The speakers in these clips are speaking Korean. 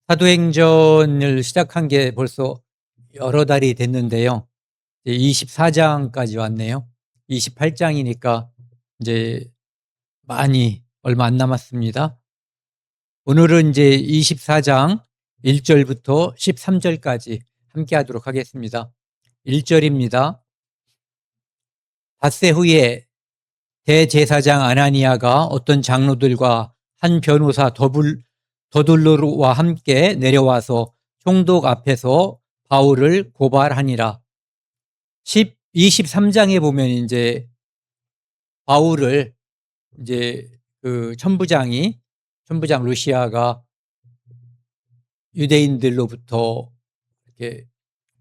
사도행전을 시작한 게 벌써 여러 달이 됐는데요. 이제 24장까지 왔네요. 28장이니까 이제 많이 얼마 안 남았습니다. 오늘은 이제 24장 1절부터 13절까지 함께 하도록 하겠습니다. 1절입니다. 닷새 후에 대제사장 아나니아가 어떤 장로들과 한 변호사 더둘로와 함께 내려와서 총독 앞에서 바울을 고발하니라. 23장에 보면 이제 바울을 이제 그 천부장 루시아가 유대인들로부터 이렇게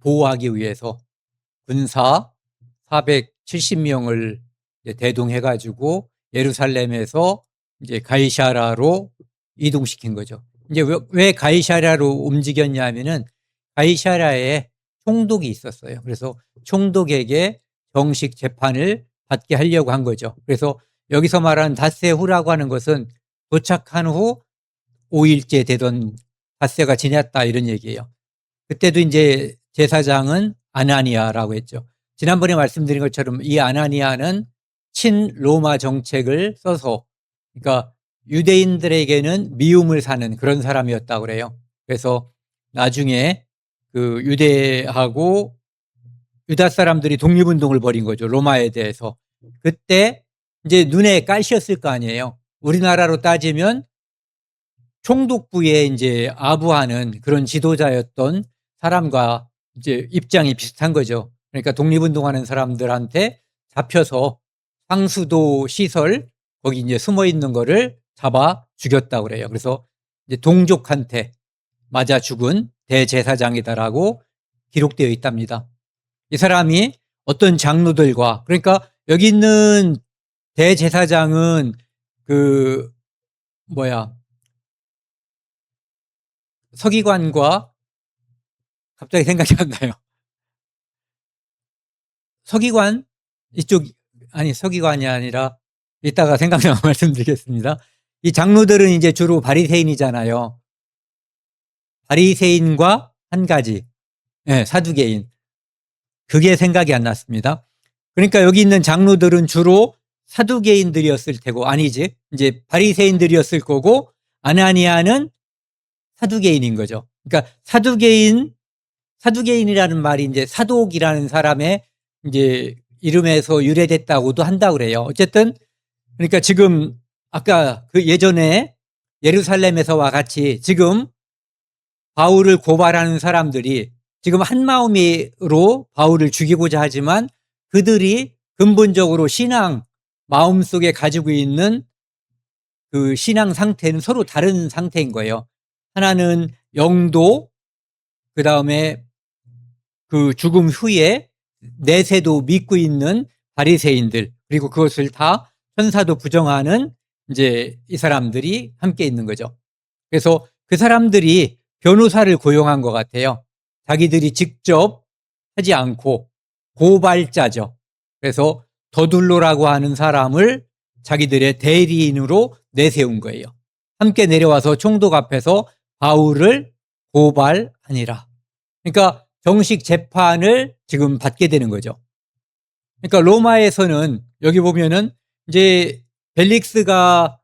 보호하기 위해서 군사 470명을 대동해가지고 예루살렘에서 이제 가이사라로 이동시킨 거죠. 이제 왜 가이사라로 움직였냐면은 가이사라에 총독이 있었어요. 그래서 총독에게 정식 재판을 받게 하려고 한 거죠. 그래서 여기서 말하는 닷새 후라고 하는 것은 도착한 후 5일째 되던 닷새가 지났다 이런 얘기예요. 그때도 이제 제사장은 아나니아라고 했죠. 지난번에 말씀드린 것처럼 이 아나니아는 친로마 정책을 써서 그러니까 유대인들에게는 미움을 사는 그런 사람이었다고 그래요. 그래서 나중에 그 유대하고 유다 사람들이 독립운동을 벌인 거죠. 로마에 대해서. 그때 이제 눈에 가시였을 거 아니에요. 우리나라로 따지면 총독부에 이제 아부하는 그런 지도자였던 사람과 이제 입장이 비슷한 거죠. 그러니까 독립운동하는 사람들한테 잡혀서 상수도 시설 거기 이제 숨어 있는 거를 잡아 죽였다고 그래요. 그래서 이제 동족한테 맞아 죽은 대제사장이다라고 기록되어 있답니다. 이 사람이 어떤 장로들과 그러니까 여기 있는 대제사장은 그 서기관과 갑자기 생각이 안 나요. 서기관 이쪽 아니 서기관이 아니라 이따가 생각나면 말씀드리겠습니다. 이 장로들은 이제 주로 바리새인이잖아요. 바리새인과 한 가지 사두개인 그게 생각이 안 났습니다. 그러니까 여기 있는 장로들은 주로 사두개인들이었을 테고 아니지 이제 바리새인들이었을 거고 아나니아는 사두개인인 거죠. 그러니까 사두개인이라는 말이 이제 사독이라는 사람의 이제 이름에서 유래됐다고도 한다고 그래요. 어쨌든 그러니까 지금 아까 그 예전에 예루살렘에서와 같이 지금 바울을 고발하는 사람들이 지금 한 마음으로 바울을 죽이고자 하지만 그들이 근본적으로 마음속에 가지고 있는 그 신앙 상태는 서로 다른 상태인 거예요. 하나는 영도, 그 다음에 그 죽음 후에 내세도 믿고 있는 바리새인들, 그리고 그것을 다 천사도 부정하는 이제 이 사람들이 함께 있는 거죠. 그래서 그 사람들이 변호사를 고용한 것 같아요. 자기들이 직접 하지 않고 고발자죠. 그래서 더둘로라고 하는 사람을 자기들의 대리인으로 내세운 거예요. 함께 내려와서 총독 앞에서 바울을 고발하니라. 그러니까 정식 재판을 지금 받게 되는 거죠. 그러니까 로마에서는 여기 보면은 이제 벨릭스가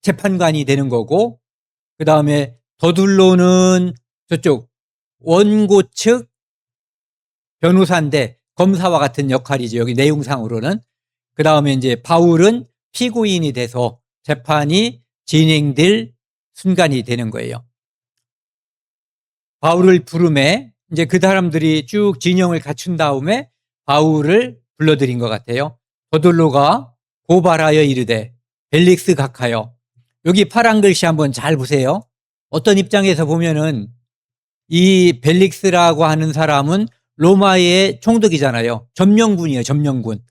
재판관이 되는 거고 그 다음에 더둘로는 저쪽 원고 측 변호사인데 검사와 같은 역할이죠. 여기 내용상으로는. 그 다음에 이제 바울은 피고인이 돼서 재판이 진행될 순간이 되는 거예요. 바울을 부름에 이제 그 사람들이 쭉 진영을 갖춘 다음에 바울을 불러들인 것 같아요. 더둘로가 고발하여 이르되 벨릭스 각하여. 여기 파란 글씨 한번 잘 보세요. 어떤 입장에서 보면은 이 벨릭스라고 하는 사람은 로마의 총독이잖아요. 점령군이에요. 점령군.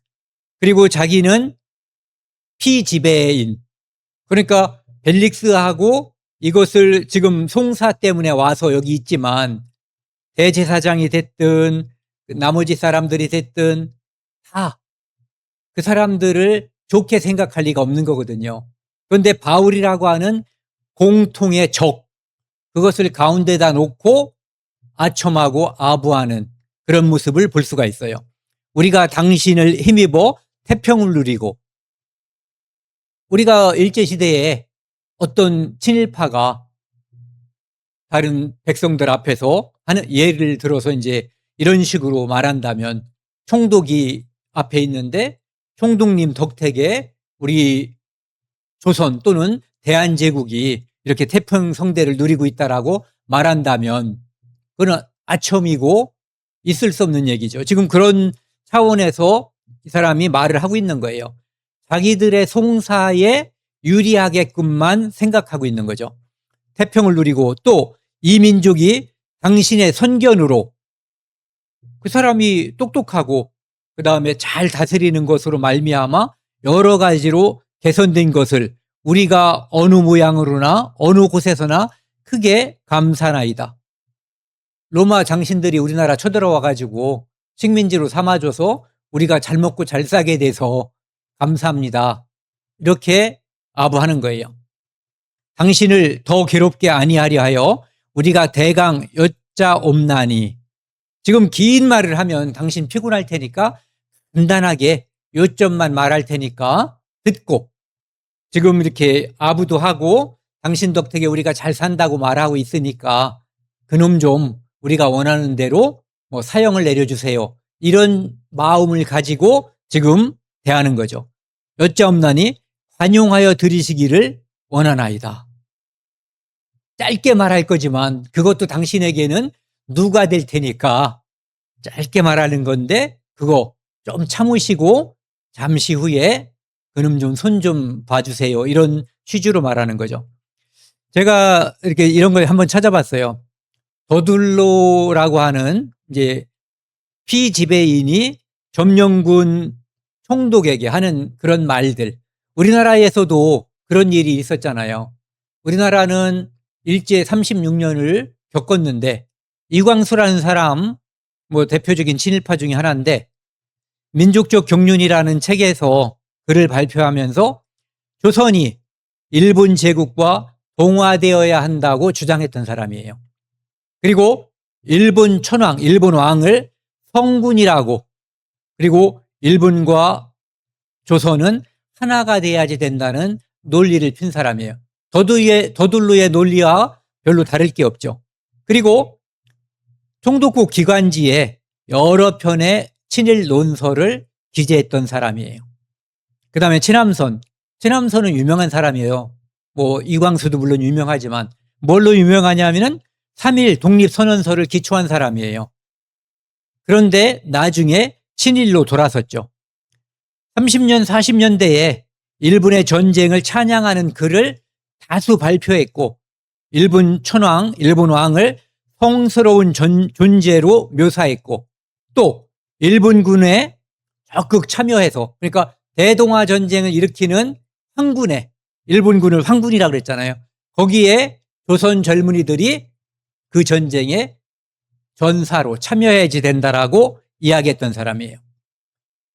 그리고 자기는 피지배인. 그러니까 벨릭스하고 이것을 지금 송사 때문에 와서 여기 있지만 대제사장이 됐든 나머지 사람들이 됐든 다 그 사람들을 좋게 생각할 리가 없는 거거든요. 그런데 바울이라고 하는 공통의 적, 그것을 가운데다 놓고 아첨하고 아부하는 그런 모습을 볼 수가 있어요. 우리가 당신을 힘입어 태평을 누리고, 우리가 일제시대에 어떤 친일파가 다른 백성들 앞에서 하는, 예를 들어서 이제 이런 식으로 말한다면, 총독이 앞에 있는데 총독님 덕택에 우리 조선 또는 대한제국이 이렇게 태평성대를 누리고 있다라고 말한다면 그건 아첨이고 있을 수 없는 얘기죠. 지금 그런 차원에서 이 사람이 말을 하고 있는 거예요. 자기들의 송사에 유리하게끔만 생각하고 있는 거죠. 태평을 누리고 또 이 민족이 당신의 선견으로, 그 사람이 똑똑하고 그 다음에 잘 다스리는 것으로 말미암아 여러 가지로 개선된 것을 우리가 어느 모양으로나 어느 곳에서나 크게 감사나이다. 로마 장신들이 우리나라 쳐들어와 가지고 식민지로 삼아줘서 우리가 잘 먹고 잘 싸게 돼서 감사합니다. 이렇게 아부하는 거예요. 당신을 더 괴롭게 아니하려 하여 우리가 대강 여짜옵나니. 지금 긴 말을 하면 당신 피곤할 테니까 간단하게 요점만 말할 테니까 듣고, 지금 이렇게 아부도 하고 당신 덕택에 우리가 잘 산다고 말하고 있으니까 그놈 좀 우리가 원하는 대로 뭐 사형을 내려주세요. 이런 마음을 가지고 지금 대하는 거죠. 여짜옵나니 관용하여 들으시기를 원하나이다. 짧게 말할 거지만 그것도 당신에게는 누가 될 테니까 짧게 말하는 건데 그거 좀 참으시고 잠시 후에 그놈 좀 손 좀 봐주세요. 이런 취지로 말하는 거죠. 제가 이렇게 이런 걸 한번 찾아봤어요. 더둘로라고 하는 이제 피지배인이 점령군 총독에게 하는 그런 말들. 우리나라에서도 그런 일이 있었잖아요. 우리나라는 일제 36년을 겪었는데 이광수라는 사람, 뭐 대표적인 친일파 중에 하나인데, 민족적 경륜이라는 책에서 글을 발표하면서 조선이 일본 제국과 동화되어야 한다고 주장했던 사람이에요. 그리고 일본 천황, 일본 왕을 성군이라고, 그리고 일본과 조선은 하나가 돼야지 된다는 논리를 핀 사람이에요. 더둘로의 논리와 별로 다를 게 없죠. 그리고 총독국 기관지에 여러 편의 친일 논설을 기재했던 사람이에요. 그 다음에 친함선은 유명한 사람이에요. 뭐 이광수도 물론 유명하지만 뭘로 유명하냐면은 3.1 독립선언서를 기초한 사람이에요. 그런데 나중에 친일로 돌아섰죠. 30년, 40년대에 일본의 전쟁을 찬양하는 글을 다수 발표했고, 일본 천황, 일본 왕을 성스러운 존재로 묘사했고, 또 일본군에 적극 참여해서, 그러니까 대동아 전쟁을 일으키는 황군에, 일본군을 황군이라고 그랬잖아요. 거기에 조선 젊은이들이 그 전쟁에 전사로 참여해야지 된다라고 이야기했던 사람이에요.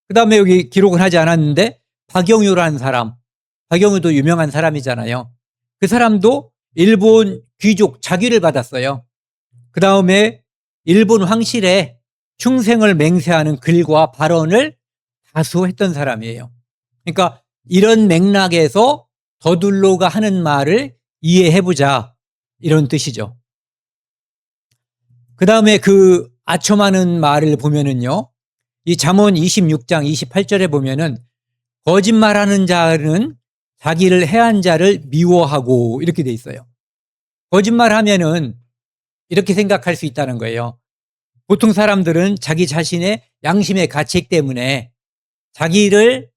그 다음에 여기 기록은 하지 않았는데 박영유라는 사람, 박영유도 유명한 사람이잖아요. 그 사람도 일본 귀족 자귀를 받았어요. 그 다음에 일본 황실에 충생을 맹세하는 글과 발언을 다수 했던 사람이에요. 그러니까 이런 맥락에서 더둘로가 하는 말을 이해해보자, 이런 뜻이죠. 그 다음에 그 아첨하는 말을 보면은요, 이 잠언 26장 28절에 보면은 거짓말하는 자는 자기를 해한 자를 미워하고, 이렇게 돼 있어요. 거짓말하면은 이렇게 생각할 수 있다는 거예요. 보통 사람들은 자기 자신의 양심의 가책 때문에 자기를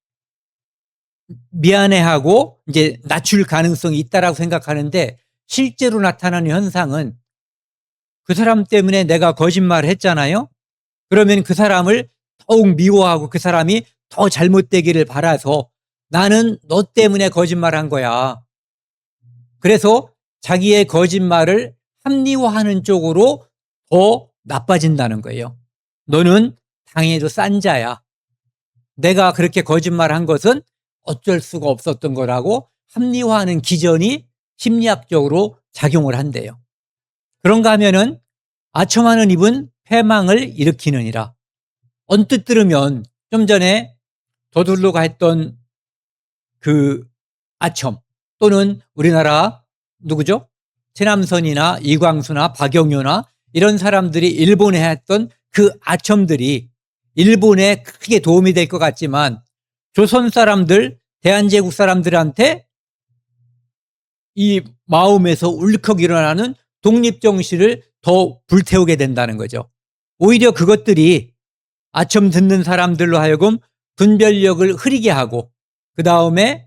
미안해하고 이제 낮출 가능성이 있다라고 생각하는데, 실제로 나타나는 현상은 그 사람 때문에 내가 거짓말을 했잖아요. 그러면 그 사람을 더욱 미워하고 그 사람이 더 잘못되기를 바라서 나는 너 때문에 거짓말한 거야. 그래서 자기의 거짓말을 합리화하는 쪽으로 더 나빠진다는 거예요. 너는 당해도 싼 자야. 내가 그렇게 거짓말한 것은 어쩔 수가 없었던 거라고 합리화하는 기전이 심리학적으로 작용을 한대요. 그런가 하면은 아첨하는 입은 패망을 일으키느니라. 언뜻 들으면 좀 전에 더둘로가 했던 그 아첨, 또는 우리나라 누구죠? 최남선이나 이광수나 박영효나 이런 사람들이 일본에 했던 그 아첨들이 일본에 크게 도움이 될 것 같지만 조선 사람들, 대한제국 사람들한테 이 마음에서 울컥 일어나는 독립정신을 더 불태우게 된다는 거죠. 오히려 그것들이 아첨 듣는 사람들로 하여금 분별력을 흐리게 하고, 그 다음에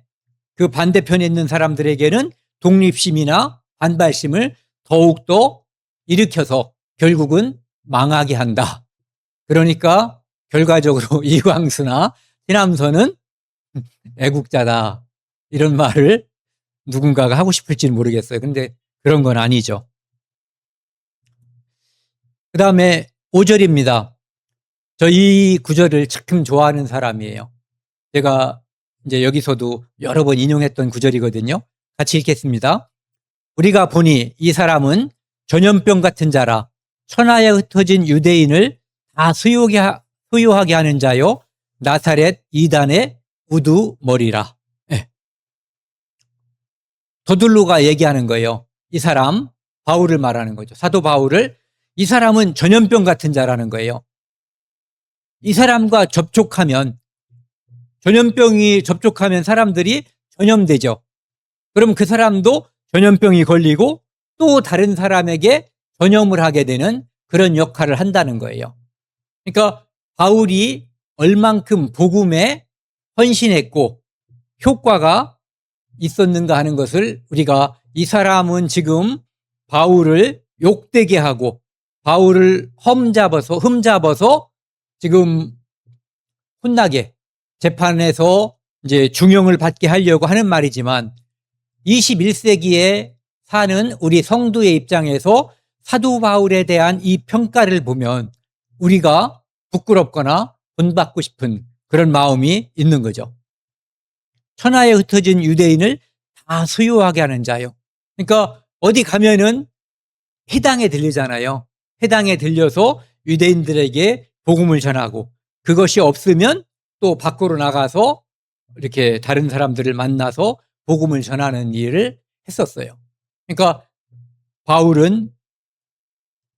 그 반대편에 있는 사람들에게는 독립심이나 반발심을 더욱더 일으켜서 결국은 망하게 한다. 그러니까 결과적으로 이광수나 신암선은 애국자다, 이런 말을 누군가가 하고 싶을지는 모르겠어요. 근데 그런 건 아니죠. 그 다음에 5절입니다. 저 이 구절을 참 좋아하는 사람이에요. 제가 이제 여기서도 여러 번 인용했던 구절이거든요. 같이 읽겠습니다. 우리가 보니 이 사람은 전염병 같은 자라 천하에 흩어진 유대인을 다 수요하게 하는 자요 나사렛 이단의 우두머리라. 네. 더둘로가 얘기하는 거예요. 이 사람, 바울을 말하는 거죠. 사도 바울을, 이 사람은 전염병 같은 자라는 거예요. 이 사람과 접촉하면, 전염병이 접촉하면 사람들이 전염되죠. 그럼 그 사람도 전염병이 걸리고 또 다른 사람에게 전염을 하게 되는 그런 역할을 한다는 거예요. 그러니까 바울이 얼만큼 복음에 헌신했고 효과가 있었는가 하는 것을 우리가, 이 사람은 지금 바울을 욕되게 하고 바울을 흠잡아서 지금 혼나게, 재판에서 이제 중형을 받게 하려고 하는 말이지만 21세기에 사는 우리 성도의 입장에서 사도 바울에 대한 이 평가를 보면 우리가 부끄럽거나 본받고 싶은 그런 마음이 있는 거죠. 천하에 흩어진 유대인을 다 수요하게 하는 자요. 그러니까 어디 가면은 회당에 들리잖아요. 회당에 들려서 유대인들에게 복음을 전하고, 그것이 없으면 또 밖으로 나가서 이렇게 다른 사람들을 만나서 복음을 전하는 일을 했었어요. 그러니까 바울은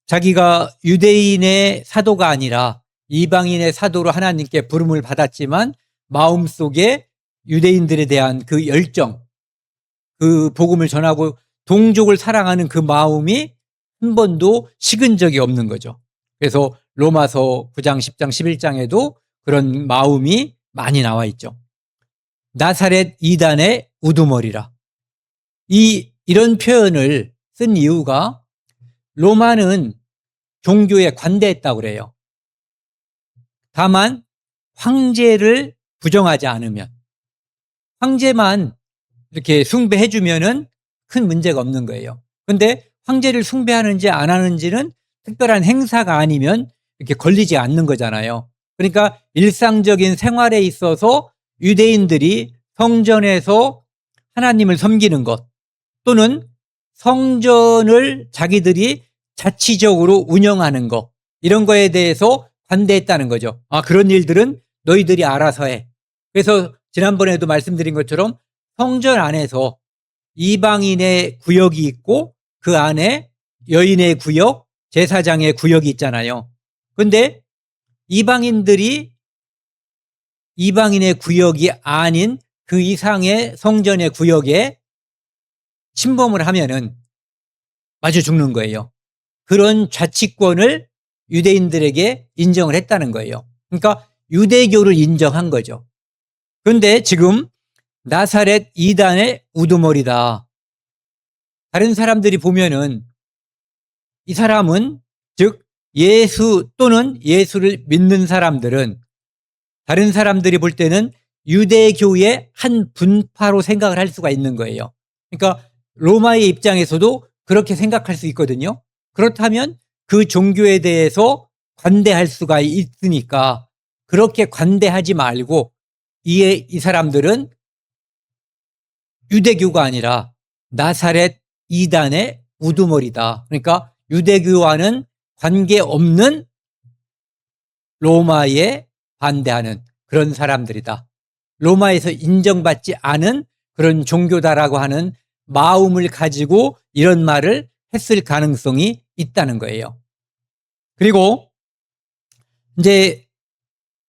자기가 유대인의 사도가 아니라 이방인의 사도로 하나님께 부름을 받았지만 마음속에 유대인들에 대한 그 열정, 그 복음을 전하고 동족을 사랑하는 그 마음이 한 번도 식은 적이 없는 거죠. 그래서 로마서 9장, 10장, 11장에도 그런 마음이 많이 나와 있죠. 나사렛 이단의 우두머리라. 이런 표현을 쓴 이유가 로마는 종교에 관대했다고 그래요. 다만 황제를 부정하지 않으면, 황제만 이렇게 숭배해 주면은 큰 문제가 없는 거예요. 그런데 황제를 숭배하는지 안 하는지는 특별한 행사가 아니면 이렇게 걸리지 않는 거잖아요. 그러니까 일상적인 생활에 있어서 유대인들이 성전에서 하나님을 섬기는 것, 또는 성전을 자기들이 자치적으로 운영하는 것, 이런 거에 대해서 관대했다는 거죠. 아, 그런 일들은 너희들이 알아서 해. 그래서 지난번에도 말씀드린 것처럼 성전 안에서 이방인의 구역이 있고 그 안에 여인의 구역, 제사장의 구역이 있잖아요. 그런데 이방인들이 이방인의 구역이 아닌 그 이상의 성전의 구역에 침범을 하면은 마주 죽는 거예요. 그런 자치권을 유대인들에게 인정을 했다는 거예요. 그러니까 유대교를 인정한 거죠. 그런데 지금 나사렛 이단의 우두머리다. 다른 사람들이 보면은 이 사람은, 즉 예수 또는 예수를 믿는 사람들은, 다른 사람들이 볼 때는 유대교의 한 분파로 생각을 할 수가 있는 거예요. 그러니까 로마의 입장에서도 그렇게 생각할 수 있거든요. 그렇다면 그 종교에 대해서 관대할 수가 있으니까 그렇게 관대하지 말고, 이 사람들은 유대교가 아니라 나사렛 이단의 우두머리다. 그러니까 유대교와는 관계없는 로마에 반대하는 그런 사람들이다. 로마에서 인정받지 않은 그런 종교다라고 하는 마음을 가지고 이런 말을 했을 가능성이 있다는 거예요. 그리고 이제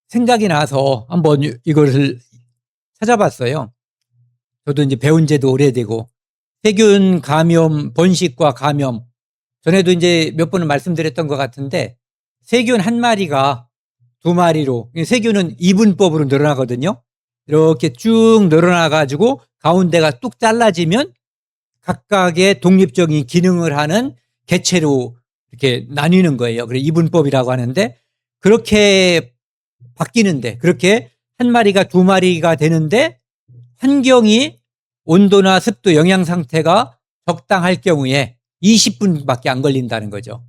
생각이 나서 한번 이것을 찾아봤어요. 저도 이제 배운 지도 오래되고, 세균 감염, 번식과 감염, 전에도 이제 몇 번은 말씀드렸던 것 같은데, 세균 한 마리가 두 마리로, 세균은 이분법으로 늘어나거든요. 이렇게 쭉 늘어나가지고 가운데가 뚝 잘라지면 각각의 독립적인 기능을 하는 개체로 이렇게 나뉘는 거예요. 그래서 이분법이라고 하는데, 그렇게 바뀌는데, 그렇게 한 마리가 두 마리가 되는데, 환경이 온도나 습도, 영양 상태가 적당할 경우에 20분밖에 안 걸린다는 거죠.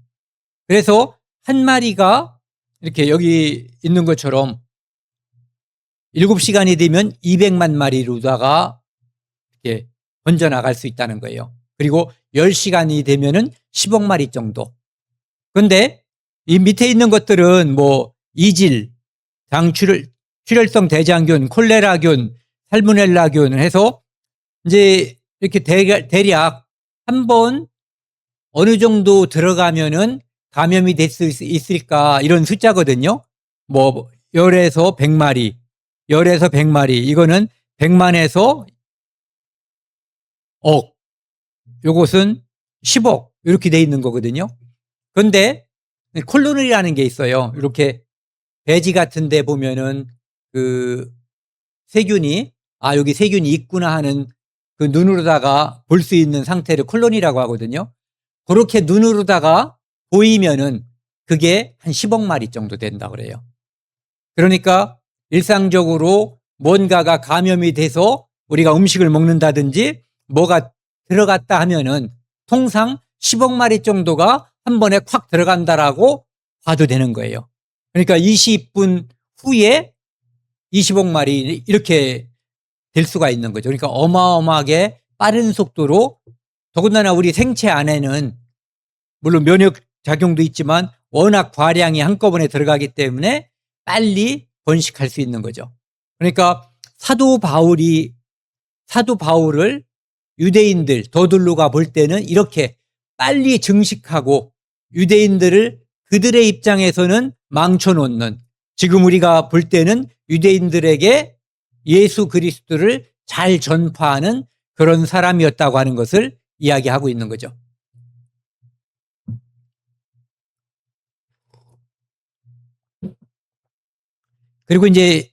그래서 한 마리가 이렇게 여기 있는 것처럼 7시간이 되면 200만 마리로다가 이렇게 번져나갈 수 있다는 거예요. 그리고 10시간이 되면은 10억 마리 정도. 그런데 이 밑에 있는 것들은 뭐 이질, 출혈성 대장균, 콜레라균, 살모넬라균 해서 이제 이렇게 대략 한 번 어느 정도 들어가면은 감염이 될 수 있을까 이런 숫자거든요. 뭐 열에서 100마리, 열에서 100마리, 이거는 100만에서 억, 요것은 10억 이렇게 돼 있는 거거든요. 그런데 콜로니라는 게 있어요. 이렇게 배지 같은 데 보면은 그 세균이 여기 세균이 있구나 하는 그 눈으로다가 볼 수 있는 상태를 콜로니라고 하거든요. 그렇게 눈으로다가 보이면은 그게 한 10억 마리 정도 된다 그래요. 그러니까 일상적으로 뭔가가 감염이 돼서 우리가 음식을 먹는다든지 뭐가 들어갔다 하면은 통상 10억 마리 정도가 한 번에 콱 들어간다라고 봐도 되는 거예요. 그러니까 20분 후에 20억 마리 이렇게 될 수가 있는 거죠. 그러니까 어마어마하게 빠른 속도로, 더군다나 우리 생체 안에는 물론 면역 작용도 있지만 워낙 과량이 한꺼번에 들어가기 때문에 빨리 번식할 수 있는 거죠. 그러니까 사도 바울을 유대인들, 더둘로가 볼 때는 이렇게 빨리 증식하고 유대인들을 그들의 입장에서는 망쳐놓는, 지금 우리가 볼 때는 유대인들에게 예수 그리스도를 잘 전파하는 그런 사람이었다고 하는 것을 이야기하고 있는 거죠. 그리고 이제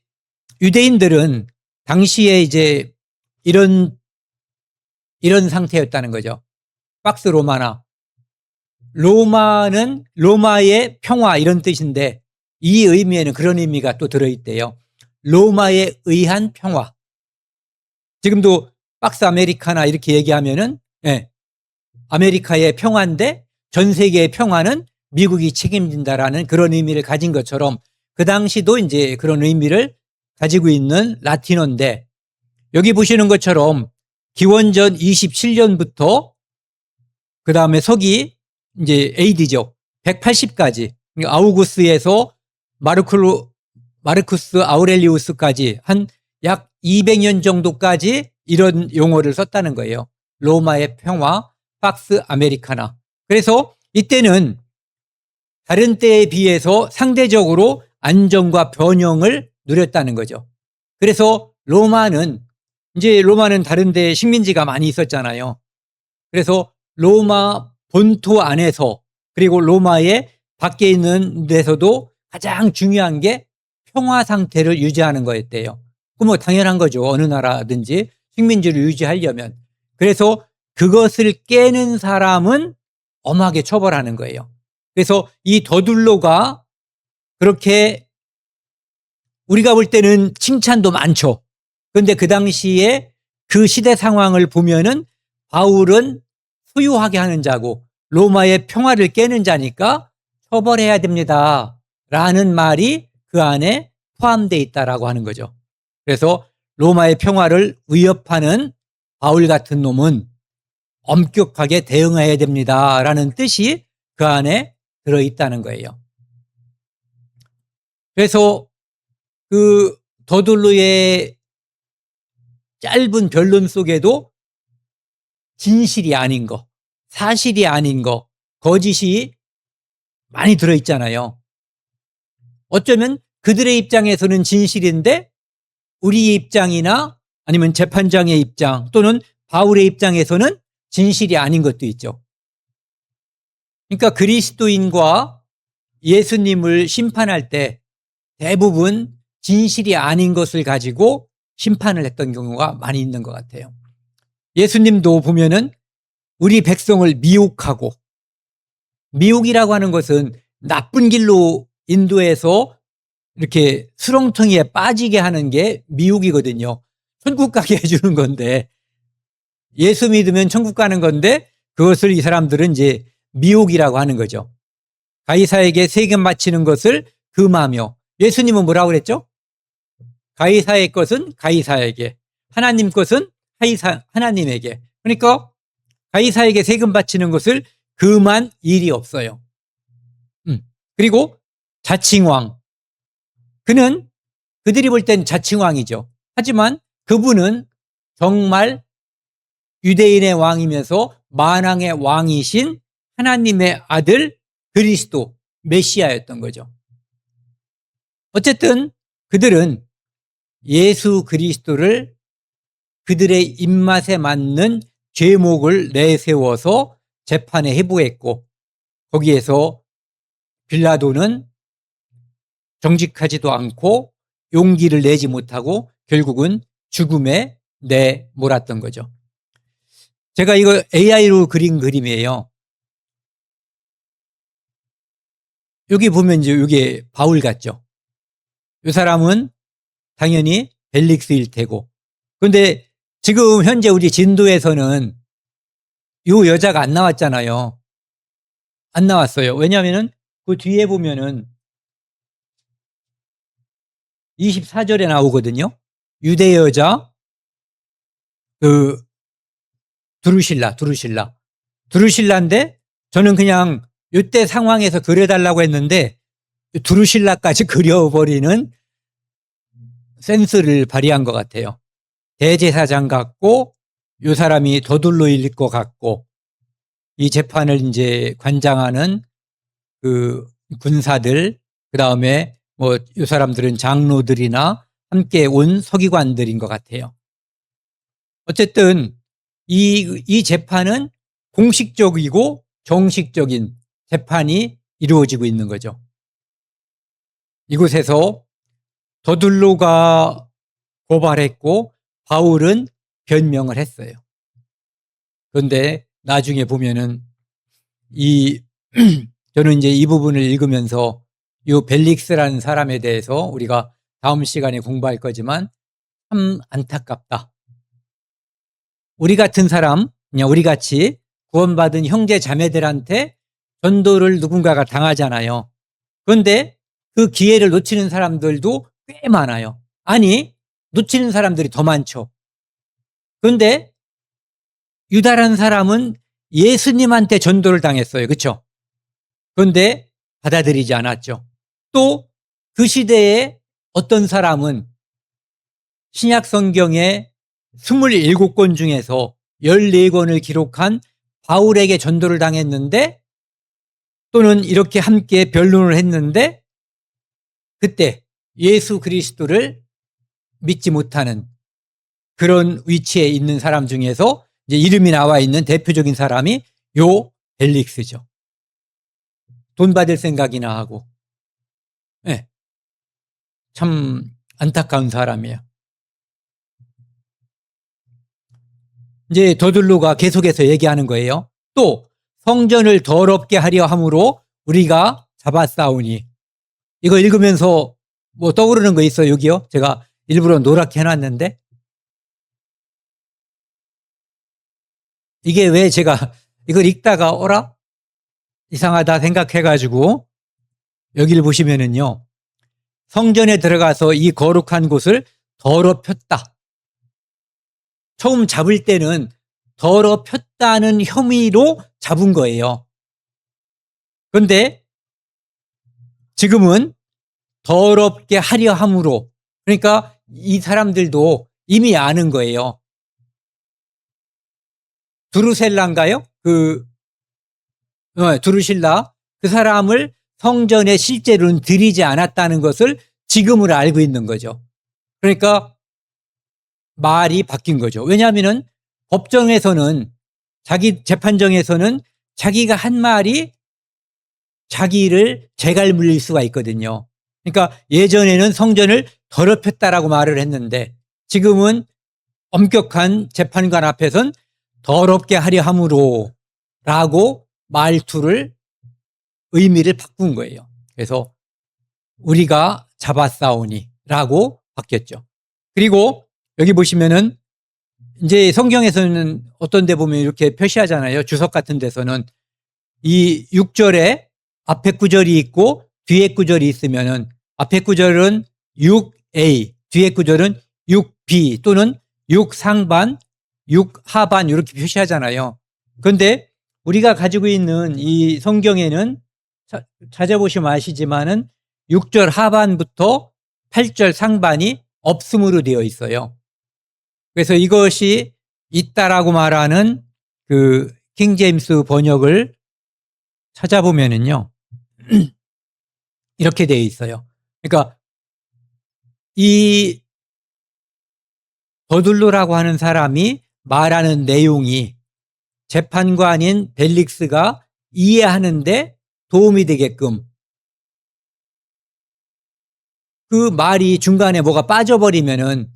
유대인들은 당시에 이제 이런 상태였다는 거죠. 팍스 로마나. 로마는 로마의 평화 이런 뜻인데 이 의미에는 그런 의미가 또 들어있대요. 로마에 의한 평화. 지금도 팍스 아메리카나 이렇게 얘기하면은 아메리카의 평화인데 전 세계의 평화는 미국이 책임진다라는 그런 의미를 가진 것처럼 그 당시도 이제 그런 의미를 가지고 있는 라틴어인데, 여기 보시는 것처럼 기원전 27년부터 그 다음에 서기 이제 AD죠. 180까지 아우구스에서 마르쿠스 아우렐리우스까지 한 약 200년 정도까지 이런 용어를 썼다는 거예요. 로마의 평화, 팍스 아메리카나. 그래서 이때는 다른 때에 비해서 상대적으로 안정과 번영을 누렸다는 거죠. 그래서 로마는 다른 데 식민지가 많이 있었잖아요. 그래서 로마 본토 안에서 그리고 로마의 밖에 있는 데서도 가장 중요한 게 평화 상태를 유지하는 거였대요. 그럼 뭐 당연한 거죠. 어느 나라든지 식민지를 유지하려면. 그래서 그것을 깨는 사람은 엄하게 처벌하는 거예요. 그래서 이 더둘로가 그렇게 우리가 볼 때는 칭찬도 많죠. 그런데 그 당시에 그 시대 상황을 보면은 바울은 소유하게 하는 자고 로마의 평화를 깨는 자니까 처벌해야 됩니다. 라는 말이 그 안에 포함되어 있다라고 하는 거죠. 그래서 로마의 평화를 위협하는 바울 같은 놈은 엄격하게 대응해야 됩니다. 라는 뜻이 그 안에 들어있다는 거예요. 그래서 그 더둘로의 짧은 변론 속에도 진실이 아닌 거, 사실이 아닌 거, 거짓이 많이 들어있잖아요. 어쩌면 그들의 입장에서는 진실인데 우리의 입장이나 아니면 재판장의 입장 또는 바울의 입장에서는 진실이 아닌 것도 있죠. 그러니까 그리스도인과 예수님을 심판할 때 대부분 진실이 아닌 것을 가지고 심판을 했던 경우가 많이 있는 것 같아요. 예수님도 보면은 우리 백성을 미혹하고, 미혹이라고 하는 것은 나쁜 길로 인도해서 이렇게 수렁텅이에 빠지게 하는 게 미혹이거든요. 천국 가게 해주는 건데, 예수 믿으면 천국 가는 건데 그것을 이 사람들은 이제 미혹이라고 하는 거죠. 가이사에게 세금 바치는 것을 금하며, 예수님은 뭐라고 그랬죠? 가이사의 것은 가이사에게, 하나님 것은 하나님에게. 그러니까 가이사에게 세금 바치는 것을 금한 일이 없어요. 그리고 자칭왕, 그는 그들이 볼 땐 자칭왕이죠. 하지만 그분은 정말 유대인의 왕이면서 만왕의 왕이신 하나님의 아들 그리스도 메시아였던 거죠. 어쨌든 그들은 예수 그리스도를 그들의 입맛에 맞는 죄목을 내세워서 재판에 회부했고, 거기에서 빌라도는 정직하지도 않고 용기를 내지 못하고 결국은 죽음에 내몰았던 거죠. 제가 이거 AI로 그린 그림이에요. 여기 보면 이제 이게 바울 같죠. 이 사람은 당연히 벨릭스일 테고. 그런데 지금 현재 우리 진도에서는 이 여자가 안 나왔잖아요. 안 나왔어요. 왜냐하면은 그 뒤에 보면은 24절에 나오거든요. 유대 여자 그 두루실라인데 저는 그냥 이때 상황에서 그려달라고 했는데 두루실라까지 그려버리는 센스를 발휘한 것 같아요. 대제사장 같고 이 사람이 더둘로일 것 같고, 이 재판을 이제 관장하는 그 군사들, 그 다음에 뭐 이 사람들은 장로들이나 함께 온 서기관들인 것 같아요. 어쨌든 이 재판은 공식적이고 정식적인 재판이 이루어지고 있는 거죠. 이곳에서 더둘로가 고발했고 바울은 변명을 했어요. 그런데 나중에 보면은 저는 이제 이 부분을 읽으면서 이 벨릭스라는 사람에 대해서 우리가 다음 시간에 공부할 거지만 참 안타깝다. 우리 같은 사람, 그냥 우리 같이 구원받은 형제 자매들한테 전도를 누군가가 당하잖아요. 그런데 그 기회를 놓치는 사람들도 꽤 많아요. 아니, 놓치는 사람들이 더 많죠. 그런데 유다라는 사람은 예수님한테 전도를 당했어요. 그렇죠? 그런데 받아들이지 않았죠. 또 그 시대에 어떤 사람은 신약 성경의 27권 중에서 14권을 기록한 바울에게 전도를 당했는데, 또는 이렇게 함께 변론을 했는데 그때 예수 그리스도를 믿지 못하는 그런 위치에 있는 사람 중에서 이제 이름이 나와 있는 대표적인 사람이 요 벨릭스죠. 돈 받을 생각이나 하고. 네. 참 안타까운 사람이에요. 이제 더둘로가 계속해서 얘기하는 거예요. 또 성전을 더럽게 하려 함으로 우리가 잡았사오니. 이거 읽으면서 뭐 떠오르는 거 있어요? 여기요? 제가 일부러 노랗게 해놨는데. 이게 왜 제가 이걸 읽다가 어라? 이상하다 생각해가지고 여기를 보시면은요. 성전에 들어가서 이 거룩한 곳을 더럽혔다. 처음 잡을 때는 더럽혔다는 혐의로 잡은 거예요. 그런데 지금은 더럽게 하려 함으로, 그러니까 이 사람들도 이미 아는 거예요. 두루셀라인가요? 두루실라. 그 사람을 성전에 실제로는 들이지 않았다는 것을 지금은 알고 있는 거죠. 그러니까 말이 바뀐 거죠. 왜냐하면은 법정에서는, 자기 재판정에서는 자기가 한 말이 자기를 재갈 물릴 수가 있거든요. 그러니까 예전에는 성전을 더럽혔다라고 말을 했는데 지금은 엄격한 재판관 앞에선 더럽게 하려 함으로 라고 말투를, 의미를 바꾼 거예요. 그래서 우리가 잡았사오니 라고 바뀌었죠. 그리고 여기 보시면은 이제 성경에서는 어떤 데 보면 이렇게 표시하잖아요. 주석 같은 데서는 이 6절에 앞에 구절이 있고 뒤에 구절이 있으면은 앞에 구절은 6a, 뒤에 구절은 6b 또는 6상반, 6하반 이렇게 표시하잖아요. 그런데 우리가 가지고 있는 이 성경에는 찾아보시면 아시지만은 6절 하반부터 8절 상반이 없음으로 되어 있어요. 그래서 이것이 있다라고 말하는 그 킹제임스 번역을 찾아보면은요, 이렇게 되어 있어요. 그러니까 이 더둘로라고 하는 사람이 말하는 내용이 재판관인 벨릭스가 이해하는데 도움이 되게끔, 그 말이 중간에 뭐가 빠져버리면은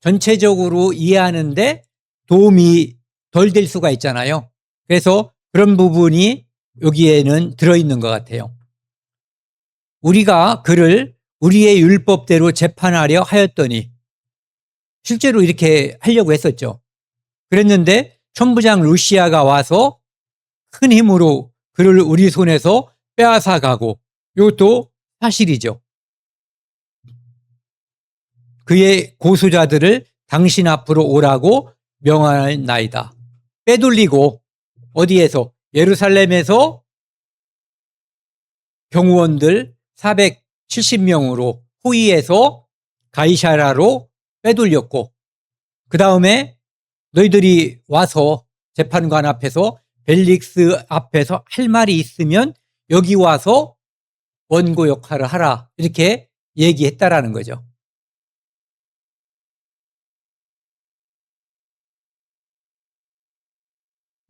전체적으로 이해하는데 도움이 덜 될 수가 있잖아요. 그래서 그런 부분이 여기에는 들어있는 것 같아요. 우리가 그를 우리의 율법대로 재판하려 하였더니, 실제로 이렇게 하려고 했었죠. 그랬는데 천부장 루시아가 와서 큰 힘으로 그를 우리 손에서 빼앗아 가고, 이것도 사실이죠. 그의 고수자들을 당신 앞으로 오라고 명하나이다. 빼돌리고, 어디에서? 예루살렘에서 경호원들 470명으로 호위해서 가이사라로 빼돌렸고, 그 다음에 너희들이 와서 재판관 앞에서, 벨릭스 앞에서 할 말이 있으면 여기 와서 원고 역할을 하라, 이렇게 얘기했다라는 거죠.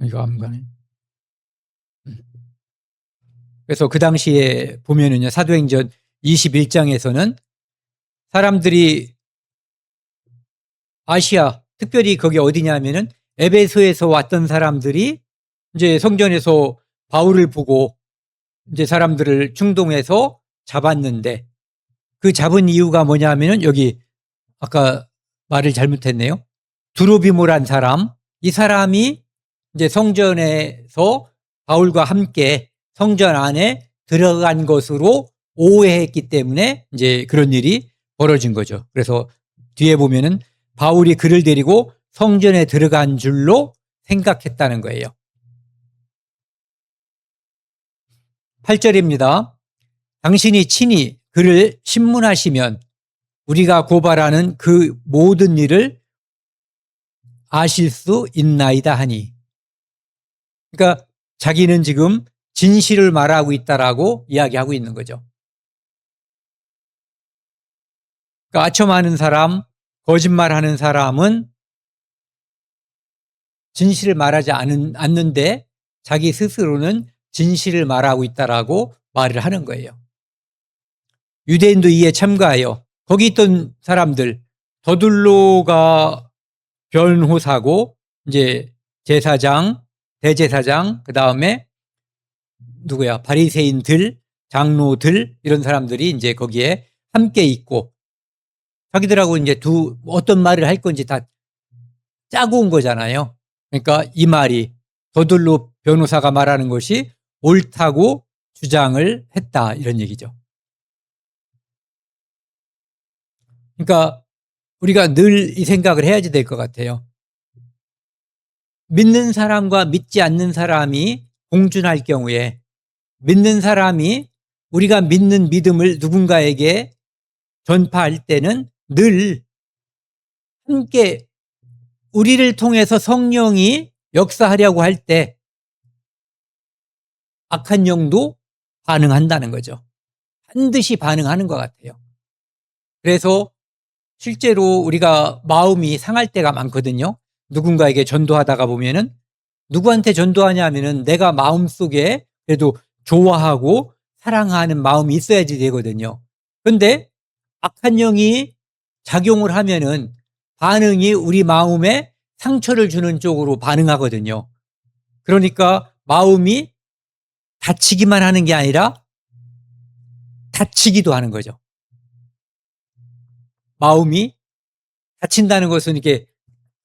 이거 안 가네. 그래서 그 당시에 보면은요, 사도행전 21장에서는 사람들이 아시아, 특별히 거기 어디냐면은 에베소에서 왔던 사람들이 이제 성전에서 바울을 보고 이제 사람들을 충동해서 잡았는데, 그 잡은 이유가 뭐냐면은 여기 아까 말을 잘못했네요. 두로비모란 사람, 이 사람이 이제 성전에서 바울과 함께 성전 안에 들어간 것으로 오해했기 때문에 이제 그런 일이 벌어진 거죠. 그래서 뒤에 보면은 바울이 그를 데리고 성전에 들어간 줄로 생각했다는 거예요. 8절입니다. 당신이 친히 그를 신문하시면 우리가 고발하는 그 모든 일을 아실 수 있나이다 하니. 그러니까 자기는 지금 진실을 말하고 있다라고 이야기하고 있는 거죠. 그러니까 아첨하는 사람, 거짓말하는 사람은 진실을 말하지 않는데 자기 스스로는 진실을 말하고 있다라고 말을 하는 거예요. 유대인도 이에 참가하여 거기 있던 사람들, 더둘로가 변호사고 이제 제사장, 대제사장, 그 다음에 누구야? 바리새인들, 장로들, 이런 사람들이 이제 거기에 함께 있고 자기들하고 이제 어떤 말을 할 건지 다 짜고 온 거잖아요. 그러니까 이 말이, 더둘로 변호사가 말하는 것이 옳다고 주장을 했다, 이런 얘기죠. 그러니까 우리가 늘 이 생각을 해야지 될 것 같아요. 믿는 사람과 믿지 않는 사람이 공준할 경우에 믿는 사람이 우리가 믿는 믿음을 누군가에게 전파할 때는 늘 함께 우리를 통해서 성령이 역사하려고 할 때 악한 영도 반응한다는 거죠. 반드시 반응하는 것 같아요. 그래서 실제로 우리가 마음이 상할 때가 많거든요. 누군가에게 전도하다가 보면은 누구한테 전도하냐 하면은 내가 마음속에 그래도 좋아하고 사랑하는 마음이 있어야지 되거든요. 그런데 악한 영이 작용을 하면은 반응이 우리 마음에 상처를 주는 쪽으로 반응하거든요. 그러니까 마음이 다치기만 하는 게 아니라 다치기도 하는 거죠. 마음이 다친다는 것은 이렇게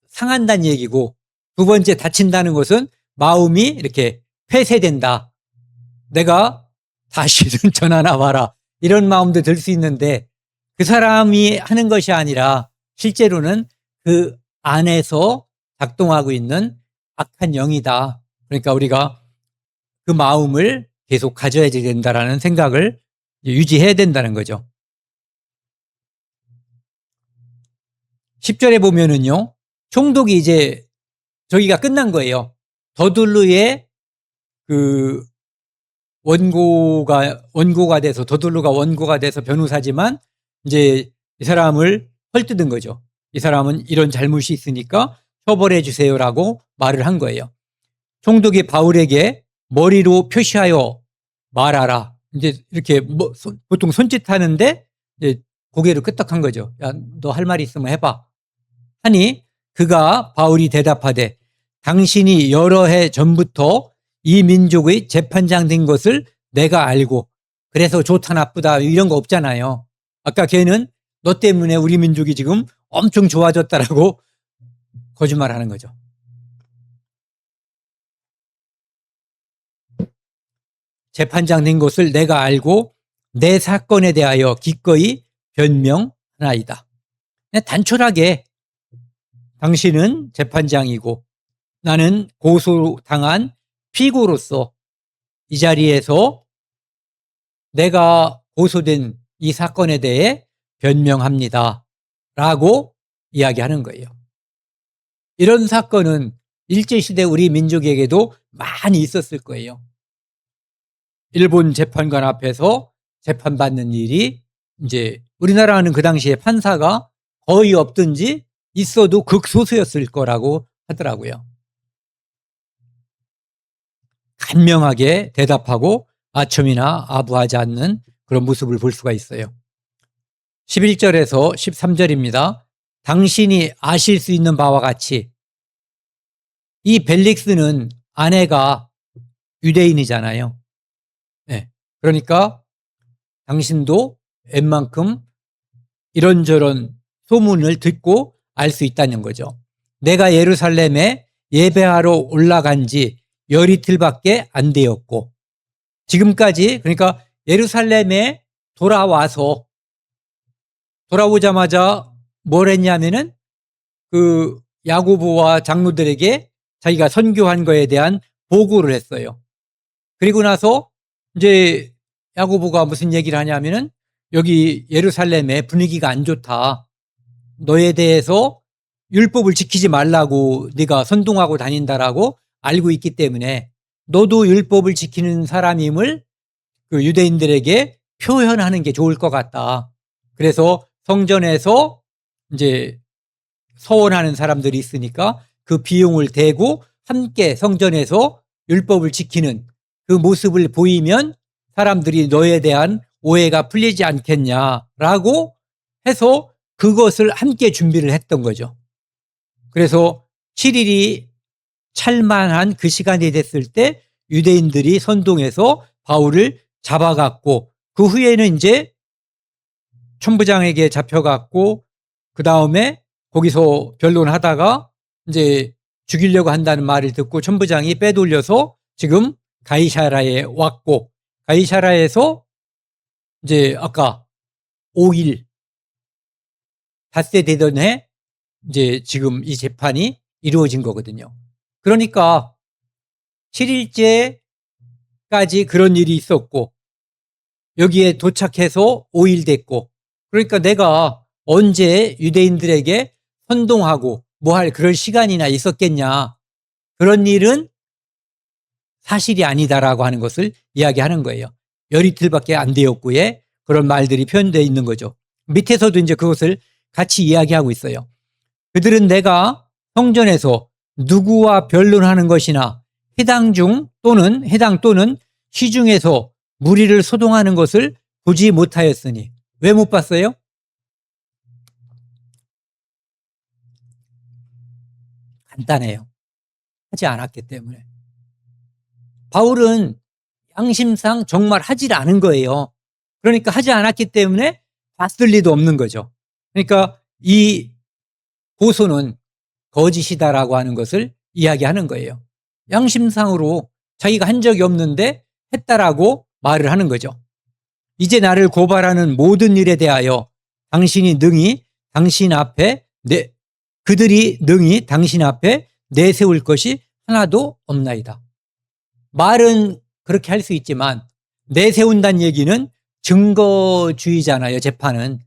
상한다는 얘기고, 두 번째 다친다는 것은 마음이 이렇게 폐쇄된다. 내가 다시는 전화나 와라. 이런 마음도 들 수 있는데 그 사람이 하는 것이 아니라 실제로는 그 안에서 작동하고 있는 악한 영이다. 그러니까 우리가 그 마음을 계속 가져야 된다라는 생각을 유지해야 된다는 거죠. 10절에 보면은요, 총독이 이제 저기가 끝난 거예요. 더둘루의 그 원고가 돼서, 더둘루가 원고가 돼서 변호사지만 이제 이 사람을 헐뜯은 거죠. 이 사람은 이런 잘못이 있으니까 처벌해 주세요라고 말을 한 거예요. 총독이 바울에게 머리로 표시하여 말하라. 이제 이렇게 보통 손짓하는데 이제 고개를 끄덕한 거죠. 야, 너 할 말이 있으면 해봐. 하니 그가 바울이 대답하되 당신이 여러 해 전부터 이 민족의 재판장 된 것을 내가 알고 그래서 좋다 나쁘다 이런 거 없잖아요. 아까 걔는 너 때문에 우리 민족이 지금 엄청 좋아졌다라고 거짓말하는 거죠. 재판장 된 것을 내가 알고 내 사건에 대하여 기꺼이 변명하나이다. 단촐하게 당신은 재판장이고 나는 고소당한 피고로서 이 자리에서 내가 고소된 이 사건에 대해 변명합니다. 라고 이야기하는 거예요. 이런 사건은 일제시대 우리 민족에게도 많이 있었을 거예요. 일본 재판관 앞에서 재판받는 일이 이제 우리나라는 그 당시에 판사가 거의 없든지 있어도 극소수였을 거라고 하더라고요. 간명하게 대답하고 아첨이나 아부하지 않는 그런 모습을 볼 수가 있어요. 11절에서 13절입니다. 당신이 아실 수 있는 바와 같이 이 벨릭스는 아내가 유대인이잖아요. 네. 그러니까 당신도 웬만큼 이런저런 소문을 듣고 알 수 있다는 거죠. 내가 예루살렘에 예배하러 올라간 지 열이틀밖에 안 되었고 지금까지 그러니까 예루살렘에 돌아오자마자 뭘 했냐면은 그 야고보와 장로들에게 자기가 선교한 거에 대한 보고를 했어요. 그리고 나서 이제 야고보가 무슨 얘기를 하냐면은 여기 예루살렘의 분위기가 안 좋다. 너에 대해서 율법을 지키지 말라고 네가 선동하고 다닌다라고 알고 있기 때문에 너도 율법을 지키는 사람임을 그 유대인들에게 표현하는 게 좋을 것 같다. 그래서 성전에서 이제 서원하는 사람들이 있으니까 그 비용을 대고 함께 성전에서 율법을 지키는 그 모습을 보이면 사람들이 너에 대한 오해가 풀리지 않겠냐라고 해서 그것을 함께 준비를 했던 거죠. 그래서 7일이 찰만한 그 시간이 됐을 때 유대인들이 선동해서 바울을 잡아갔고 그 후에는 이제 천부장에게 잡혀갔고 그 다음에 거기서 변론하다가 이제 죽이려고 한다는 말을 듣고 천부장이 빼돌려서 지금 가이사라에 왔고 가이사라에서 이제 아까 5일 닷새 되던 해 이제 지금 이 재판이 이루어진 거거든요. 그러니까 7일째 까지 그런 일이 있었고 여기에 도착해서 5일 됐고 그러니까 내가 언제 유대인들에게 선동하고 뭐 할 그럴 시간이나 있었겠냐. 그런 일은 사실이 아니다라고 하는 것을 이야기하는 거예요. 열이틀밖에 안 되었고에 그런 말들이 표현되어 있는 거죠. 밑에서도 이제 그것을 같이 이야기하고 있어요. 그들은 내가 성전에서 누구와 변론하는 것이나 해당 또는 시중에서 무리를 소동하는 것을 보지 못하였으니. 왜 못 봤어요? 간단해요. 하지 않았기 때문에. 바울은 양심상 정말 하질 않은 거예요. 그러니까 하지 않았기 때문에 봤을 리도 없는 거죠. 그러니까 이 고소는 거짓이다라고 하는 것을 이야기하는 거예요. 양심상으로 자기가 한 적이 없는데 했다라고 말을 하는 거죠. 이제 나를 고발하는 모든 일에 대하여 그들이 능히 당신 앞에 내세울 것이 하나도 없나이다. 말은 그렇게 할 수 있지만 내세운다는 얘기는 증거주의잖아요. 재판은.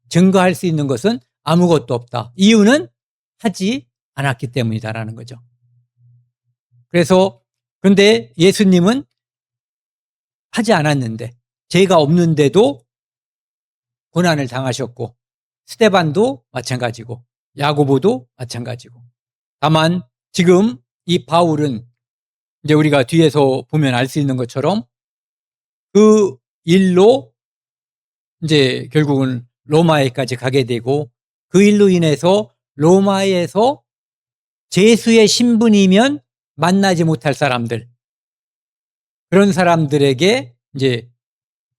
증거할 수 있는 것은 아무것도 없다. 이유는 하지 않았기 때문이다라는 거죠. 그래서 그런데 예수님은 하지 않았는데 죄가 없는데도 고난을 당하셨고 스데반도 마찬가지고 야고보도 마찬가지고 다만 지금 이 바울은 이제 우리가 뒤에서 보면 알 수 있는 것처럼 그 일로 이제 결국은 로마에까지 가게 되고 그 일로 인해서 로마에서 제수의 신분이면 만나지 못할 사람들 그런 사람들에게 이제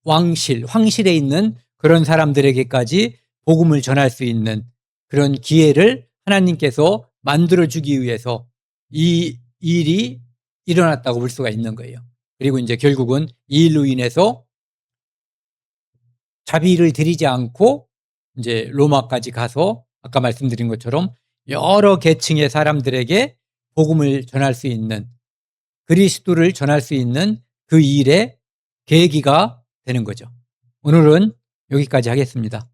황실에 있는 그런 사람들에게까지 복음을 전할 수 있는 그런 기회를 하나님께서 만들어주기 위해서 이 일이 일어났다고 볼 수가 있는 거예요. 그리고 이제 결국은 이 일로 인해서 자비를 드리지 않고 이제 로마까지 가서 아까 말씀드린 것처럼 여러 계층의 사람들에게 복음을 전할 수 있는 그리스도를 전할 수 있는 그 일의 계기가 되는 거죠. 오늘은 여기까지 하겠습니다.